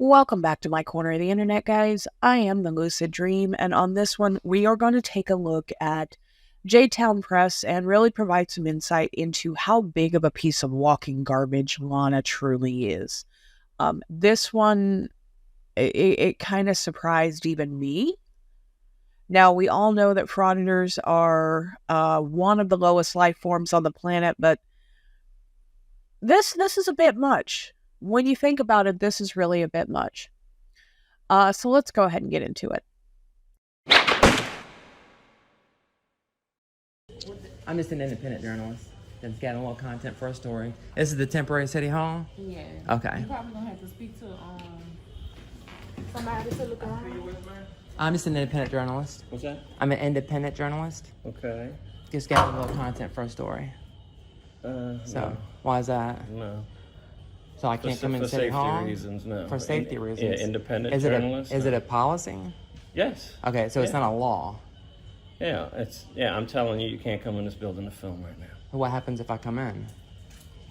Welcome back to my corner of the internet, guys. I am the Lucid Dream, and on this one, we are going to take a look at Jerktown Press and really provide some insight into how big of a piece of walking garbage Lana truly is. This one, it kind of surprised even me. Now, we all know that frauditors are one of the lowest life forms on the planet, but this is a bit much. When you think about it, this is really a bit much. So let's go ahead and get into it. I'm just an independent journalist that's got a little content for a story. This is the temporary city hall? Yeah. Okay. You probably gonna have to speak to somebody to look around. I'm just an independent journalist. What's that? I'm an independent journalist. Okay. Just got a little content for a story. No. Why is that? No. So I can't come in city hall? For safety reasons, no. For safety reasons? Yeah, independent journalist. Is it a policy? Yes. Okay, so it's not a law. Yeah, I'm telling you, you can't come in this building to film right now. What happens if I come in?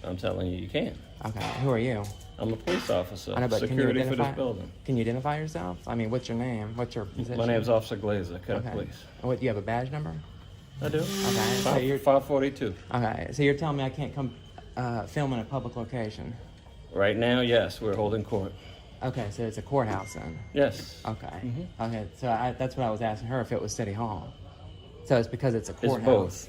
I'm telling you, you can't. Okay, who are you? I'm a police officer. I know, but security can you for this building. Can you identify yourself? I mean, what's your name? What's your position? My name's Officer Glazer, Cadet Police. What, you have a badge number? I do. Okay, so you're 542. Okay, so you're telling me I can't come film in a public location? Right now, yes, we're holding court. Okay, so it's a courthouse then? Yes. Okay. Mm-hmm. Okay, so that's what I was asking her, if it was City Hall. So it's because it's a courthouse? It's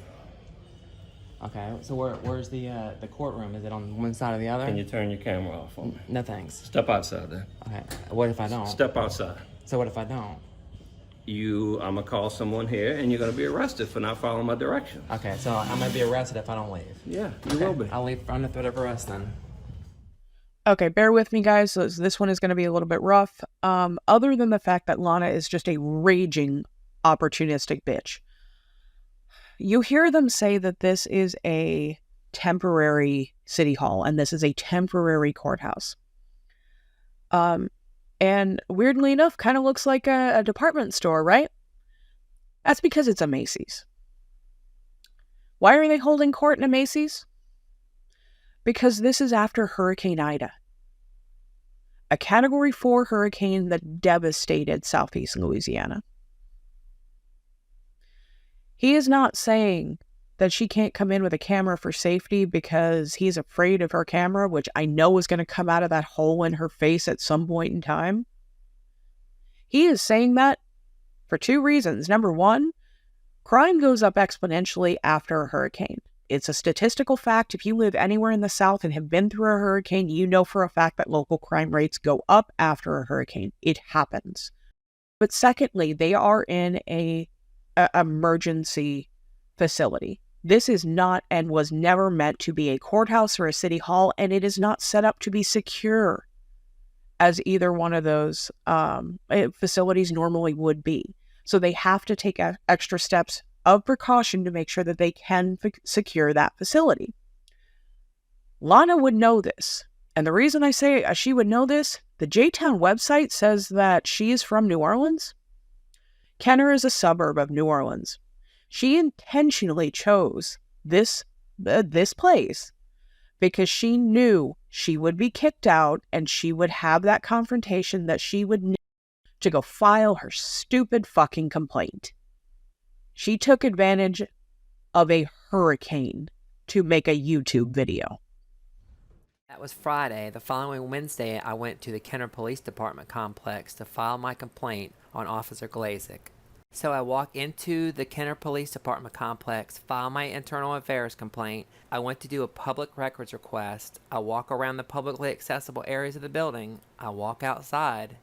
both. Okay, so where's the courtroom? Is it on one side or the other? Can you turn your camera off for me? No thanks. Step outside then. Okay, what if I don't? Step outside. So what if I don't? I'm gonna call someone here and you're gonna be arrested for not following my directions. Okay, so I'm gonna be arrested if I don't leave? Yeah, you will be. I'll leave under threat of arrest then. Okay, bear with me, guys. So this one is going to be a little bit rough. Other than the fact that Lana is just a raging, opportunistic bitch. You hear them say that this is a temporary city hall and this is a temporary courthouse. And weirdly enough, kind of looks like a department store, right? That's because it's a Macy's. Why are they holding court in a Macy's? Because this is after Hurricane Ida, a Category 4 hurricane that devastated southeast Louisiana. He is not saying that she can't come in with a camera for safety because he's afraid of her camera, which I know is going to come out of that hole in her face at some point in time. He is saying that for two reasons. Number one, crime goes up exponentially after a hurricane. It's a statistical fact. If you live anywhere in the South and have been through a hurricane, you know for a fact that local crime rates go up after a hurricane. It happens. But secondly, they are in a emergency facility. This is not and was never meant to be a courthouse or a city hall, and it is not set up to be secure as either one of those facilities normally would be. So they have to take extra steps of precaution to make sure that they can secure that facility. Lana would know this. And the reason I say she would know this, the Jerktown website says that she is from New Orleans. Kenner is a suburb of New Orleans. She intentionally chose this place because she knew she would be kicked out and she would have that confrontation that she would need to go file her stupid fucking complaint. She took advantage of a hurricane to make a YouTube video. That was Friday. The following Wednesday, I went to the Kenner Police Department complex to file my complaint on Officer Glazick. So I walk into the Kenner Police Department complex, file my internal affairs complaint. I went to do a public records request. I walk around the publicly accessible areas of the building. I walk outside,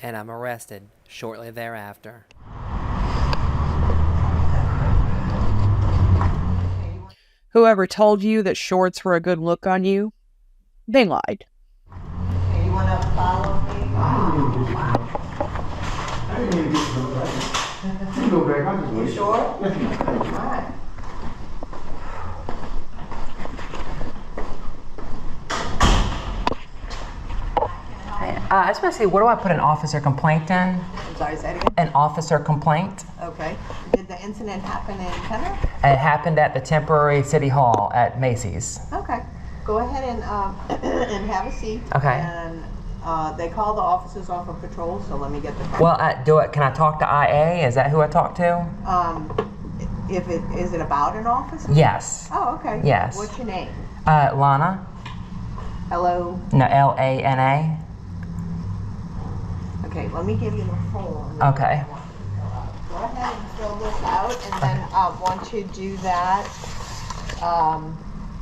and I'm arrested shortly thereafter. Whoever told you that shorts were a good look on you, they lied. Okay, you want to follow me? You sure? All right. I just want to see, where do I put an officer complaint in? I'm sorry, say it again? An officer complaint? Okay. Did the incident happen in Kenner? It happened at the temporary city hall at Macy's. Okay. Go ahead and and have a seat. Okay. And They call the officers off of patrol, so let me get the phone. Well, can I talk to IA? Is that who I talk to? Is it about an officer? Yes. Oh, okay. Yes. What's your name? Lana? Hello? No, Lana. Okay, let me give you the form. Okay. Go ahead and fill this out, and then once you do that,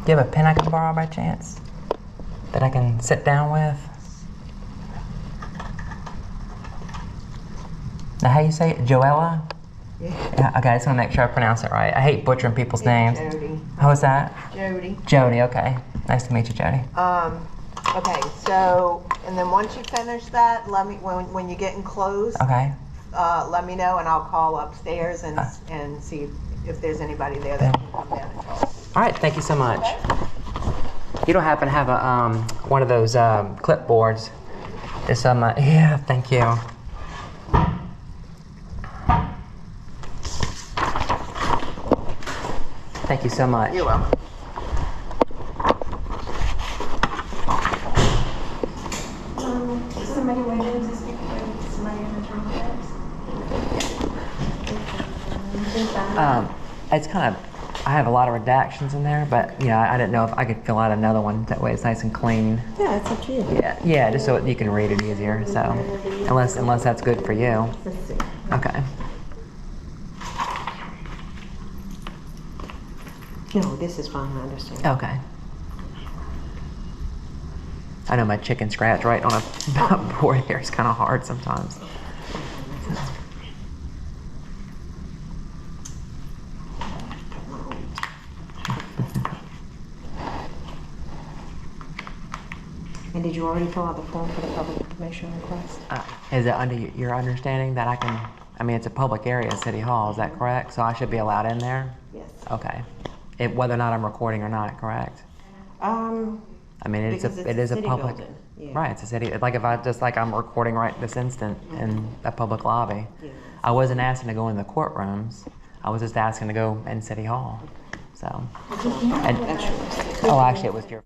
Do you have a pen I can borrow by chance? That I can sit down with? Now, how you say it? Joella? Yeah. Okay, I just want to make sure I pronounce it right. I hate butchering people's names. Jody. How was that? Jody. Jody, okay. Nice to meet you, Jody. Okay, so, and then once you finish that, let me, when you're getting close, Okay. let me know, and I'll call upstairs and see if there's anybody there that can come down and talk. All right, thank you so much. You don't happen to have a one of those clipboards? It's yeah, thank you. Thank you so much. You're welcome. Somebody waiting to speak with somebody in the terminal. It's kind of, I have a lot of redactions in there, but I didn't know if I could fill out another one. That way it's nice and clean. Yeah, it's up to you. Yeah, just so you can read it easier. So, unless that's good for you. Let's see. Okay. No, this is fine, I understand. Okay. I know my chicken scratch right on a board here is kind of hard sometimes. And did you already fill out the form for the public information request? Is it under your understanding that I mean, it's a public area, City Hall, is that correct? So I should be allowed in there? Yes. Okay. Whether or not I'm recording or not, correct? I mean, it is a city public, building, yeah. right? It's a city. Like if I'm recording right this instant in a public lobby. Yes. I wasn't asking to go in the courtrooms. I was just asking to go in City Hall. So. Actually, it was your.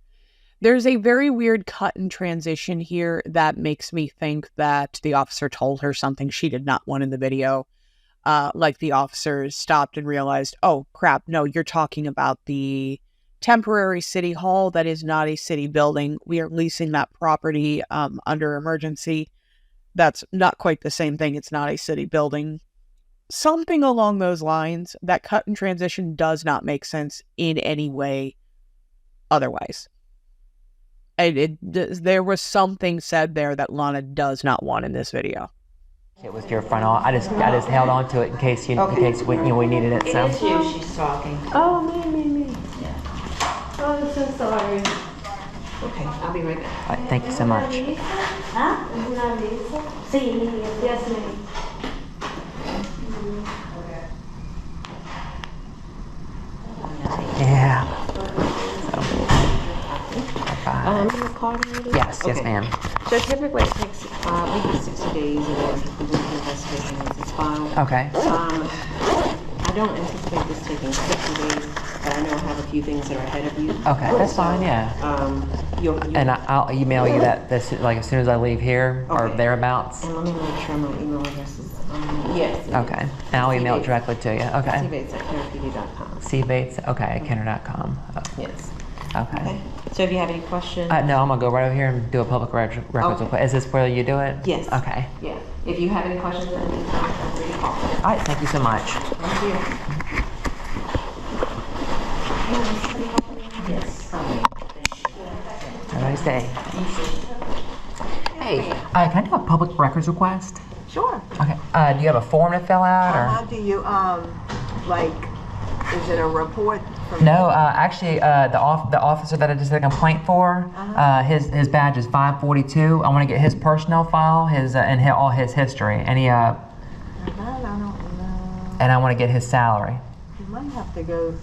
There's a very weird cut and transition here that makes me think that the officer told her something she did not want in the video. Like the officer stopped and realized, oh crap, no, you're talking about the temporary city hall that is not a city building. We are leasing that property under emergency. That's not quite the same thing. It's not a city building. Something along those lines. That cut and transition does not make sense in any way otherwise. There was something said there that Lana does not want in this video. It was your front office. I just held on to it in case we needed it. So. It is you she's talking. Oh, me. Yeah. Oh, I'm so sorry. Okay, I'll be right back. All right, thank you so much. ¿Ah? ¿Es una Lisa? Sí, yes, ma'am. Yeah. I'm in the car already? Yes, Okay. ma'am. So typically it takes, we have 60 days in order to complete the investigation once it's filed. Okay. I don't anticipate this taking 60 days, but I know I have a few things that are ahead of you. Okay, that's fine. Yeah. You'll And I'll email you that as soon as I leave here or Okay. thereabouts. And let me make sure my email address is, yes. Okay. And I'll email it directly to you. Okay. cbates@kennerpd.com. cbates. Okay. At Kenner.com. Yes. Okay. So if you have any questions. No, I'm gonna go right over here and do a public records Okay. request. Is this where you do it? Yes. Okay. Yeah. If you have any questions in the meantime, feel free to call. All right. Thank you so much. Thank you. Yes. Have a nice day. Hey, can I do a public records request? Sure. Okay. Do you have a form to fill out or? How do you, is it a report from? No, actually, the officer that I just did a complaint for, his badge is 542. I want to get his personnel file, all his history, and I don't know. and I want to get his salary You might have to go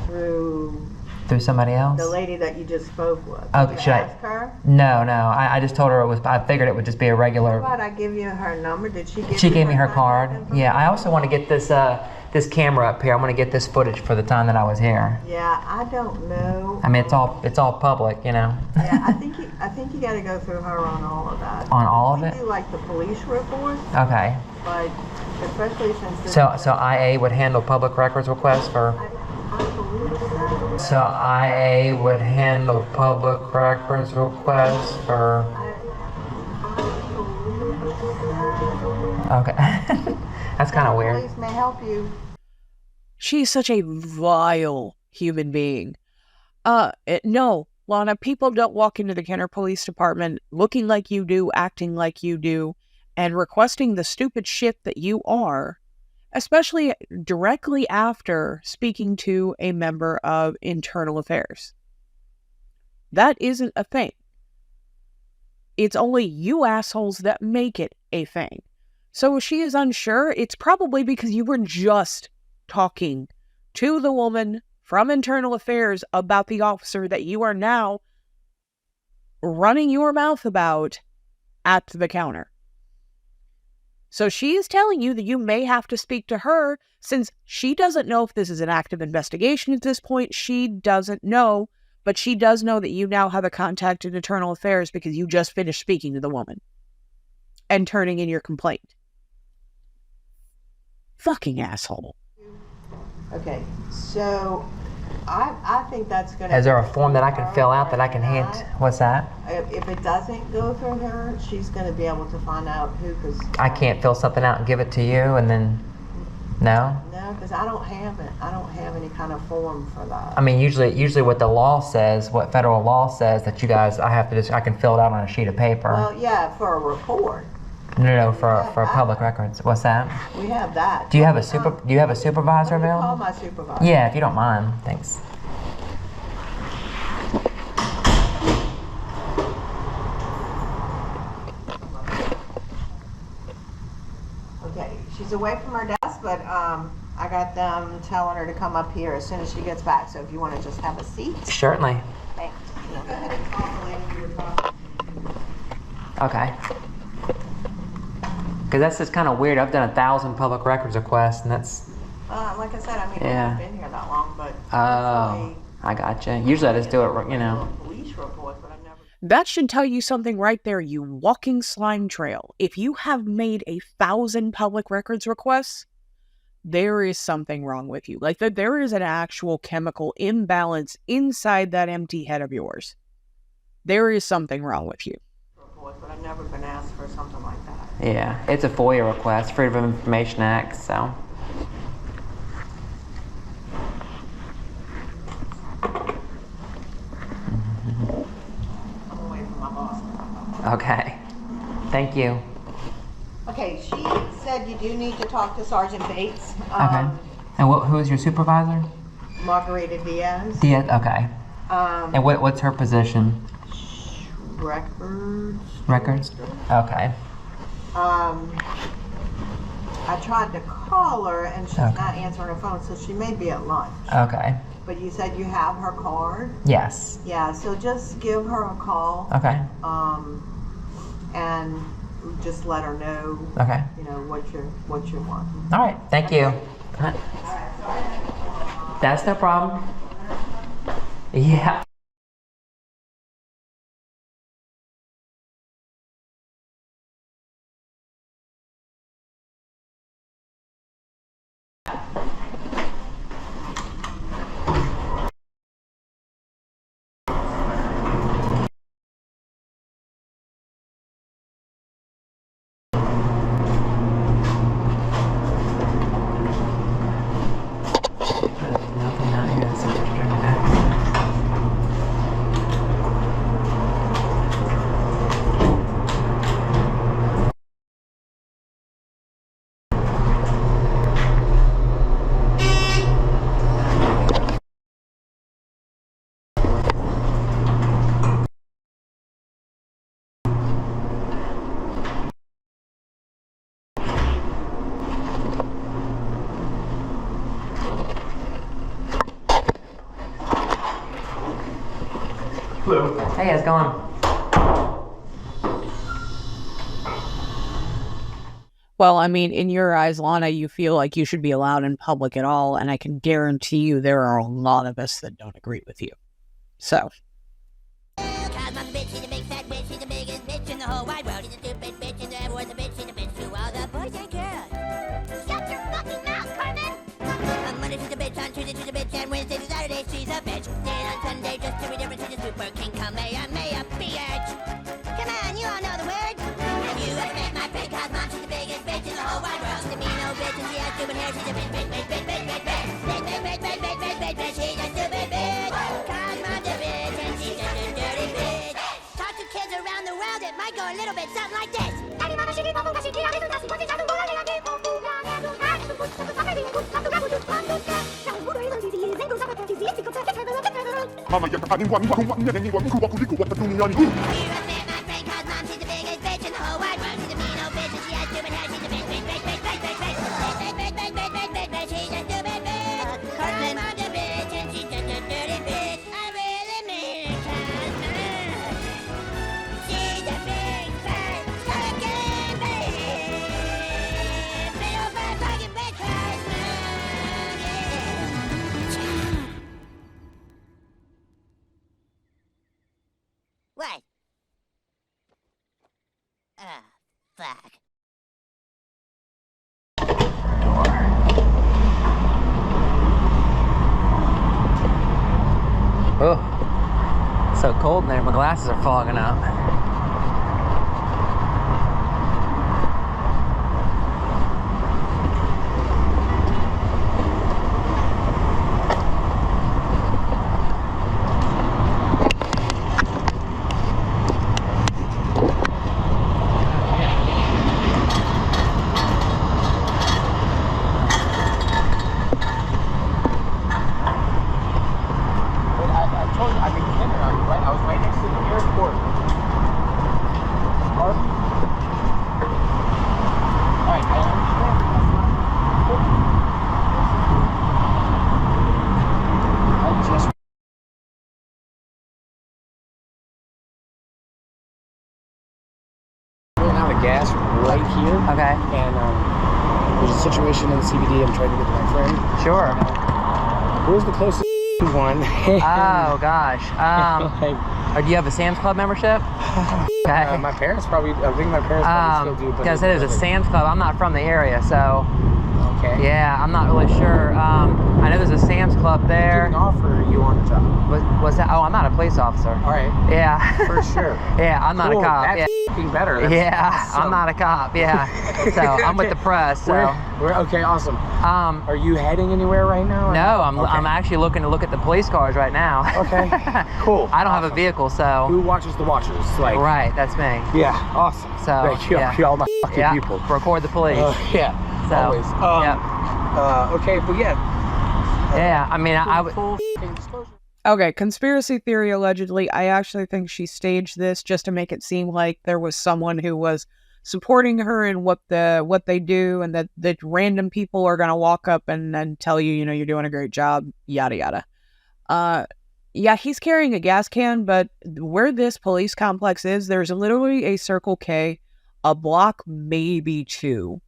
through through somebody else. the lady that you just spoke with. Oh, Did you should I- ask her? No, I just told her I figured it would just be a regular. How about I give you her number? Did she give She you gave me her contact card. information? Yeah, I also want to get this camera up here. I want to get this footage for the time that I was here. Yeah, I don't know. I mean, it's all public, you know. Yeah, I think I think you got to go through her on all of that. On all of we it? do like the police reports, Okay. but especially since this So IA would handle public records requests for. I believe so. So IA would handle public records requests for. Okay. That's kind of weird. Police may help you. She's such a vile human being. No, Lana, people don't walk into the Kenner Police Department looking like you do, acting like you do, and requesting the stupid shit that you are, especially directly after speaking to a member of Internal Affairs. That isn't a thing. It's only you assholes that make it a thing. So if she is unsure, it's probably because you were just talking to the woman from Internal Affairs about the officer that you are now running your mouth about at the counter. So she is telling you that you may have to speak to her, since she doesn't know if this is an active investigation at this point. She doesn't know, but she does know that you now have a contact in Internal Affairs because you just finished speaking to the woman and turning in your complaint. Fucking asshole. Okay, so I think that's going to... Is there a form that I can fill out that I can hand? What's that? If it doesn't go through her, she's going to be able to find out who, because... I can't fill something out and give it to you and then... No? No, because I don't have it. I don't have any kind of form for that. I mean, usually what the law says, what federal law says, that you guys, I can fill it out on a sheet of paper. Well, yeah, for a report. No, for public records. What's that? We have that. Do you have a supervisor Let me call available? my supervisor. Yeah, if you don't mind. Thanks. Okay, she's away from her desk, but I got them telling her to come up here as soon as she gets back. So if you want to just have a seat. Certainly. Thanks. Go ahead and call the lady you were talking. Okay. Because that's just kind of weird. I've done 1,000 public records requests, and that's... Like I said, I mean, Yeah. I haven't been here that long, but... Oh, I gotcha. Usually I just do it, you know. Police report, but I've never... That should tell you something right there, you walking slime trail. If you have made 1,000 public records requests, there is something wrong with you. Like, that there is an actual chemical imbalance inside that empty head of yours. There is something wrong with you. But I've never been asked for something like that. Yeah, it's a FOIA request, Freedom of Information Act, so... I'm away from my boss. Okay. Thank you. Okay, she said you do need to talk to Sergeant Bates. Okay. And who's your supervisor? Margarita Diaz. Okay. And what's her position? Records. Okay. I tried to call her and she's Okay. not answering her phone, so she may be at lunch. Okay. But you said you have her card? Yes. Yeah, so just give her a call. Okay. And just let her know, Okay. you know, what you're wanting. All right. Thank you. That's no problem. Yeah. Nothing out here that's interesting. Hello. Hey, how's it going? Well, I mean, in your eyes, Lana, you feel like you should be allowed in public at all, and I can guarantee you there are a lot of us that don't agree with you. So... Talk to kids around the world, it might go a little bit something like this. Mama, you're having one, You admit my friend called mom, she's the biggest bitch in the whole wide world. She's a mean old bitch and she has stupid hair. She's a bitch. She's a stupid bitch. I'm the bitch and she's just a dirty bitch. I really mean it, cause she's a big fat fucking bitch. Big old fat fucking bitch, cause What? Fuck. Oh, it's so cold in there. My glasses are fogging up. Gas right here. Okay. And there's a situation in the CBD. I'm trying to get to my friend. Sure. Where's the closest one? Oh gosh. Do you have a Sam's Club membership? Okay. My parents probably. I think my parents probably still do. Because it was a Sam's Club. I'm not from the area, so. Okay. Yeah, I'm not really sure. I know there's a Sam's Club there. Getting off, or are you on the job? Was that? Oh, I'm not a police officer. All right. Yeah. For sure. Yeah, I'm not a cop. That's yeah. better. That's yeah, awesome. I'm not a cop. Yeah. So I'm with the press. So. Okay, awesome. Are you heading anywhere right now? No, I'm Okay. I'm actually looking to look at the police cars right now. Okay. Cool. I don't have a vehicle, so. Who watches the watchers? Like. Right, that's me. Yeah. Awesome. So. Thank you. Yeah. Y'all my fucking Yeah. people. Record the police. Yeah. So. Always. Yeah. Okay, but yeah. Yeah, I mean, I would. Okay, conspiracy theory allegedly. I actually think she staged this just to make it seem like there was someone who was supporting her in what they do, and that random people are gonna walk up and tell you, you're doing a great job, yada yada. Yeah, he's carrying a gas can, but where this police complex is, there's literally a Circle K, a block, maybe two,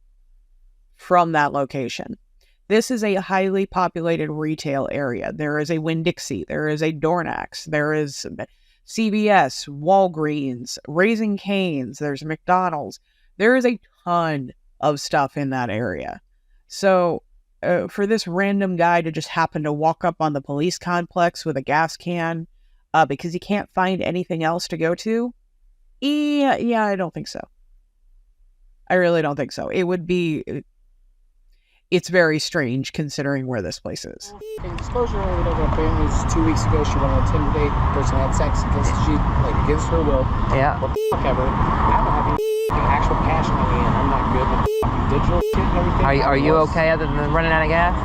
from that location. This is a highly populated retail area. There is a Winn-Dixie, there is a Dornax, there is CVS, Walgreens, Raising Cane's, there's McDonald's. There is a ton of stuff in that area. So for this random guy to just happen to walk up on the police complex with a gas can because he can't find anything else to go to, yeah, I don't think so. I really don't think so. It would be... It's very strange considering where this place is. In disclosure, apparently 2 weeks ago she went on a Tinder date. Person had sex against her will. Yeah. What the fuck ever. I don't have any actual cash in my hand. I'm not good with digital shit and everything. Are you okay other than running out of gas?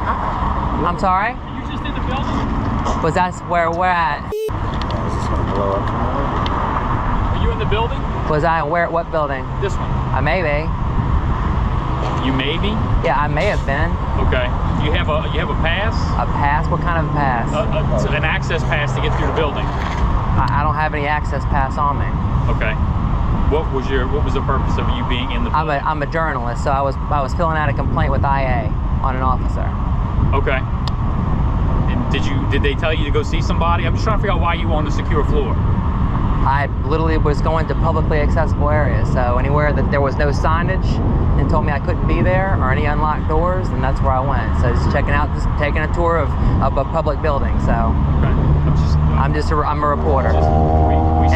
I'm sorry? You just in the building? Was that where we're at? Is this gonna blow up tomorrow? Are you in the building? Was I where? What building? This one. I may be. You may be? Yeah, I may have been. Okay. You have a pass? A pass? What kind of a pass? An access pass to get through the building. I don't have any access pass on me. Okay. What was the purpose of you being in the building? I'm a journalist, so I was filling out a complaint with IA on an officer. Okay. And did they tell you to go see somebody? I'm just trying to figure out why you on the secure floor. I literally was going to publicly accessible areas, so anywhere that there was no signage and told me I couldn't be there or any unlocked doors, and that's where I went. So just taking a tour of a public building. So okay. I'm a reporter.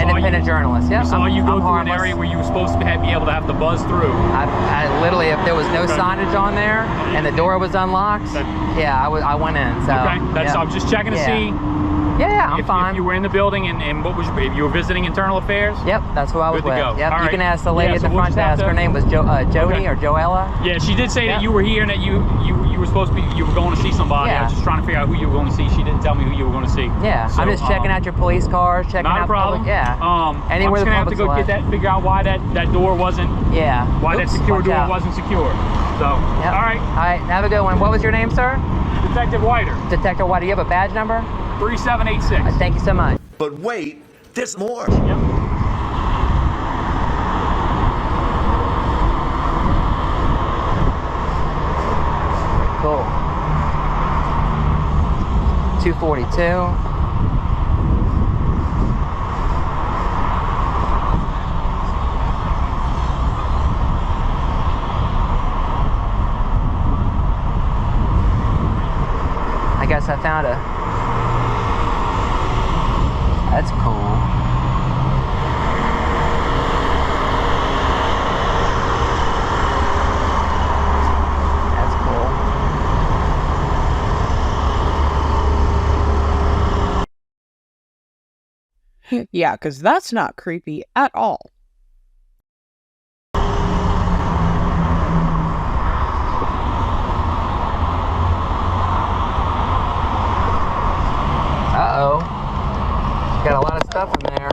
Independent journalist. Yeah. We saw you go I'm through an harmless. area where you were supposed to be able to have to buzz through. I literally, if there was no Okay. signage on there and the door was unlocked, yeah, I went in. So, Okay, that's. yeah. I was just checking to Yeah. see. Yeah, I'm if, fine. If you were in the building and what was if you were visiting internal affairs? Yep, that's who I was Good to with. go. Yep, All you right. can ask the lady Yeah, at so the we'll front just have desk. Her to- name was Jody Okay. or Joella. Yeah, she did say that you were here and that you were supposed to be you were going to see somebody. I was just trying to figure out who you were going to see. She didn't tell me who you were going to see. Yeah, So, I'm just checking out your police cars, checking Not out a problem. public. Yeah. I'm Anywhere just the gonna have to public's go allowed. get that, figure out why that door wasn't. Yeah. Why that Oops, secure watch door out. wasn't secure. So. Yep. All right. All right. Have a good one. What was your name, sir? Detective Whiter. Detective Whiter. Do you have a badge number? 3786. Thank you so much. But wait, there's more. Yep. Cool. 242. I guess I found a. That's cool. That's cool. Yeah, because that's not creepy at all. Uh-oh. Got a lot of stuff in there.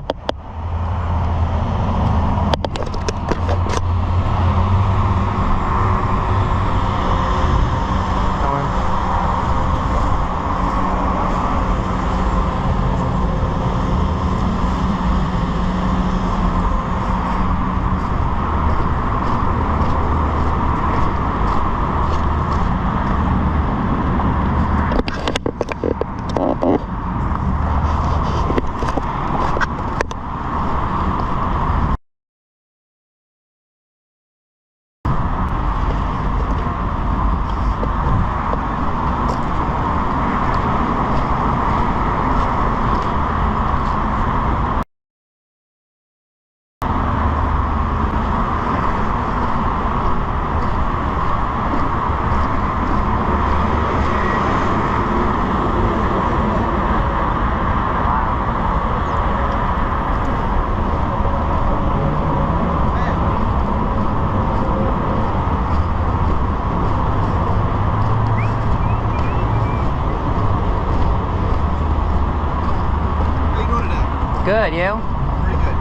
Good, you? Pretty good.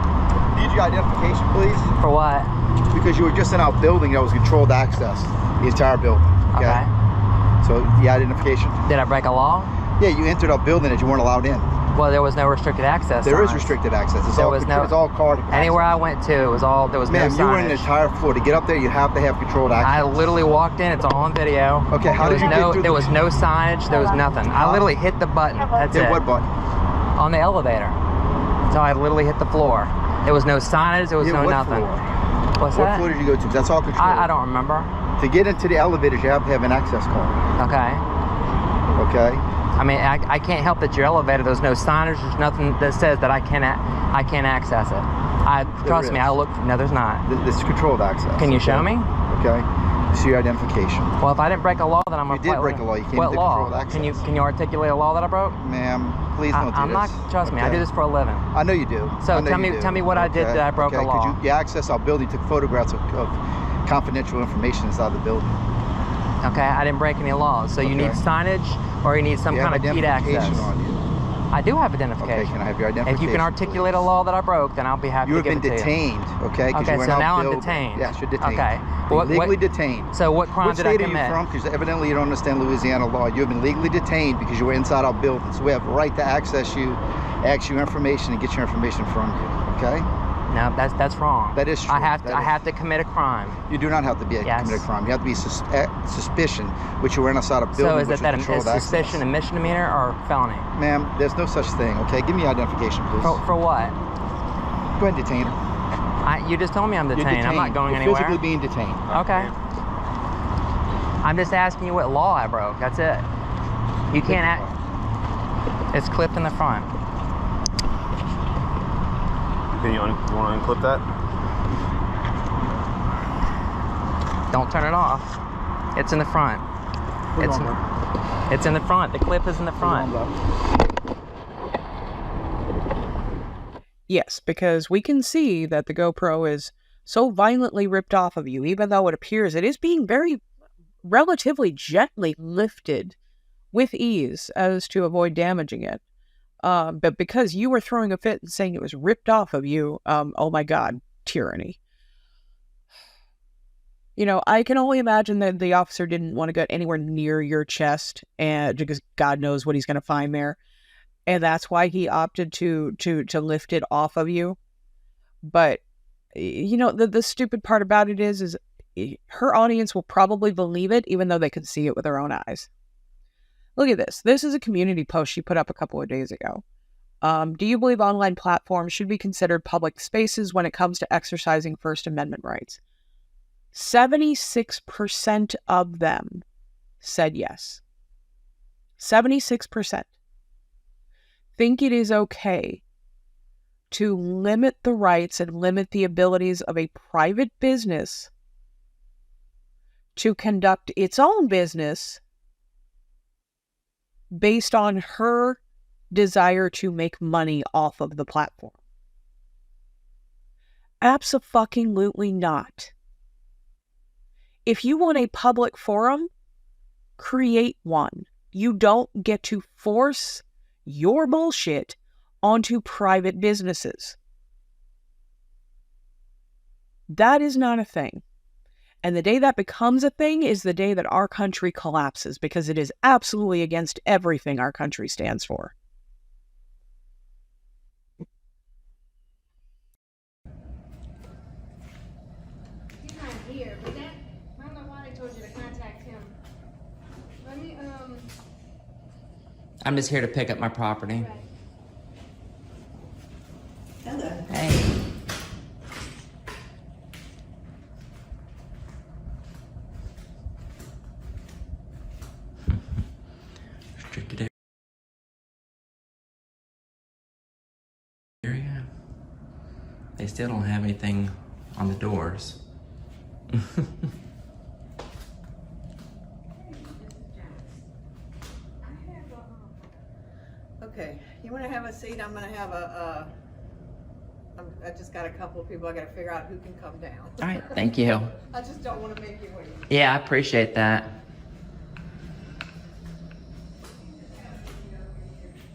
Need your identification, please? For what? Because you were just in our building that was controlled access, the entire building. Okay. So the identification. Did I break a law? Yeah, you entered our building that you weren't allowed in. Well, there was no restricted access. There is signs. restricted access. It's There all was no. it's all card. Anywhere I went to, it was all there was no Ma'am, signage. you were in the entire floor. To get up there, you have to have controlled access. I literally walked in. It's all on video. Okay, how did you get through There the- was no signage. There was nothing. I literally hit the button. That's Hit it. what button? On the elevator. So I literally hit the floor. There was no signage. There was Yeah, no what nothing. floor? What's What that? floor did you go to? 'Cause that's all controlled. I don't remember. To get into the elevators, you have to have an access card. Okay. Okay. I mean, I can't help that your elevator. There's no signage. There's nothing that says that I can't access it. Trust me. I look. No, there's not. This is controlled access. Can you show me? Okay. See your identification. Well, if I didn't break a law, then I'm You did break a law. You came What into law? controlled access. Can you articulate a law that I broke? Ma'am, please don't do I'm this. not. Trust me. I do this for a living. I know you do. So I know tell you me- do. tell me what I did that I broke a law. Could you access our building, took photographs of confidential information inside the building. Okay, I didn't break any laws. So you need Okay. signage, or you need some You have kind of key to access. identification on you. I do have identification. Okay, can I have your If identification? you can articulate a law that I broke, then I'll be happy You to have give been it to you. detained, okay? 'Cause Okay, you were in so our now I'm building. detained. Yes, you're detained. Okay. You're What- legally detained. So what crime Which did I state are commit? you from? Because evidently you don't understand Louisiana law. You have been legally detained because you were inside our building. So we have a right to access you, ask you information, and get your information from you, okay? No, that's wrong. That is true. I have to. That I is have to commit a crime. You do not have to be Yes. commit a crime. You have to be suspicion, which you were inside a building. So is which it that was a controlled suspicion, a access. misdemeanor, or felony? Ma'am, there's no such thing, okay? Give me your identification, please. For what? Go ahead and detain her. You just told me I'm You're detained. I'm not going You're anywhere. physically being detained. Okay. I'm just asking you what law I broke. That's it. You can't act. It's clipped in the front. Can you want to unclip that? Don't turn it off. It's in the front. It's in the front. The clip is in the front. Yes, because we can see that the GoPro is so violently ripped off of you, even though it appears it is being very relatively gently lifted with ease as to avoid damaging it. But because you were throwing a fit and saying it was ripped off of you, oh my God, tyranny. You know, I can only imagine that the officer didn't want to get anywhere near your chest, and because God knows what he's going to find there. And that's why he opted to lift it off of you. But, you know, the stupid part about it is her audience will probably believe it, even though they can see it with their own eyes. Look at this. This is a community post she put up a couple of days ago. Do you believe online platforms should be considered public spaces when it comes to exercising First Amendment rights? 76% of them said yes. 76% think it is okay to limit the rights and limit the abilities of a private business to conduct its own business based on her desire to make money off of the platform. Abso-fucking-lutely not. If you want a public forum, create one. You don't get to force your bullshit onto private businesses. That is not a thing. And the day that becomes a thing is the day that our country collapses, because it is absolutely against everything our country stands for. He's not here, but that, I don't know why they told you to contact him. Let me, I'm just here to pick up my property. Right. Hello. Hey. Restricted area. They still don't have anything on the doors. Okay, you want to have a seat? I'm going to have I just got a couple of people I got to figure out who can come down. All right, thank you. I just don't want to make you wait. Yeah, I appreciate that.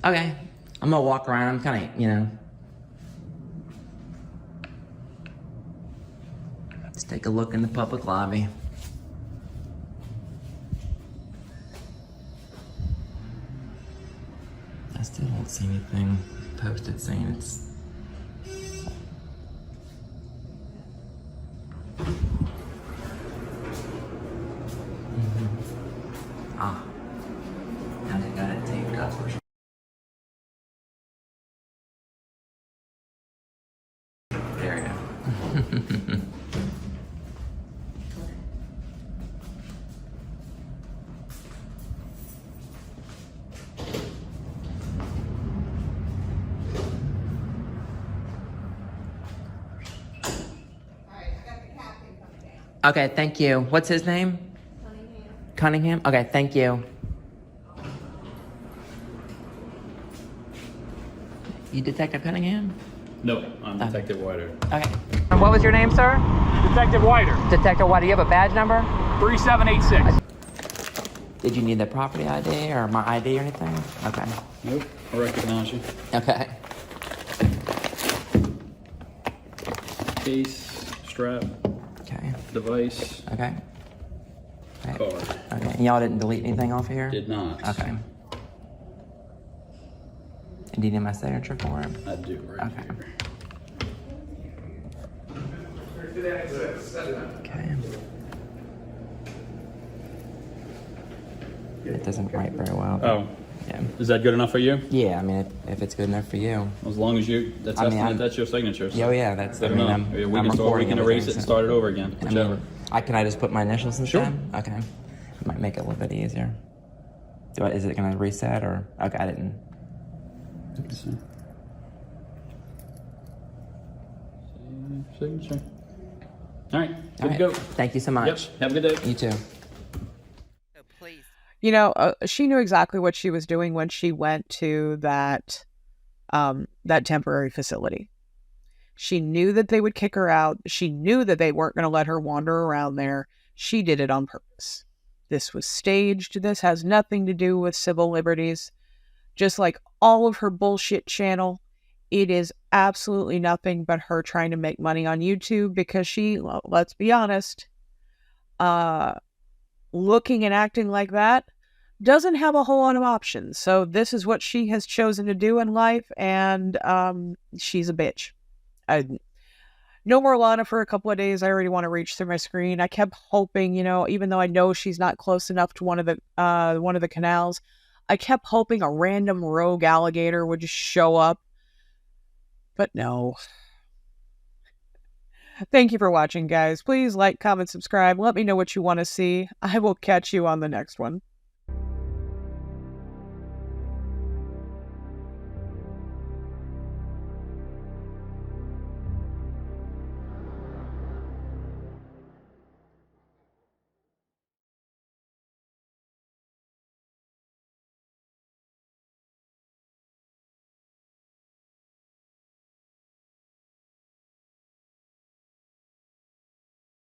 Okay, I'm gonna walk around. I'm kind of, you know. Let's take a look in the public lobby. I still don't see anything posted saying it's. Ah, now they got it taped up. There we go. Okay, thank you. What's his name? Cunningham? Okay, thank you. You Detective Cunningham? No, I'm Detective Whiter. Okay. And what was your name, sir? Detective Whiter. Detective Whiter, you have a badge number? 3786. Did you need the property ID or my ID or anything? Okay. Nope, I recognize you. Okay. Case, strap. Okay. Device. Okay. Card. Okay. And y'all didn't delete anything off here? Did not. Okay. And do you need my signature for it? I do, right okay. here. Okay. It doesn't write very well. Oh. Yeah. Is that good enough for you? Yeah, I mean, if it's good enough for you. As long as you, that's your signature. So yeah, that's, we can erase it and start it over again, whichever. Can I just put my initials instead? Sure. Okay. It might make it a little bit easier. Is it going to reset or? Okay, I didn't. signature. All right, good All to go. right. Thank you so much. Yep, have a good day. You too. You know, she knew exactly what she was doing when she went to that temporary facility. She knew that they would kick her out. She knew that they weren't going to let her wander around there. She did it on purpose. This was staged. This has nothing to do with civil liberties. Just like all of her bullshit channel, it is absolutely nothing but her trying to make money on YouTube because she, well, let's be honest, looking and acting like that doesn't have a whole lot of options. So this is what she has chosen to do in life, and she's a bitch. No more Lana for a couple of days. I already want to reach through my screen. I kept hoping, you know, even though I know she's not close enough to one of the canals, I kept hoping a random rogue alligator would just show up. But no. Thank you for watching, guys. Please like, comment, subscribe. Let me know what you want to see. I will catch you on the next one.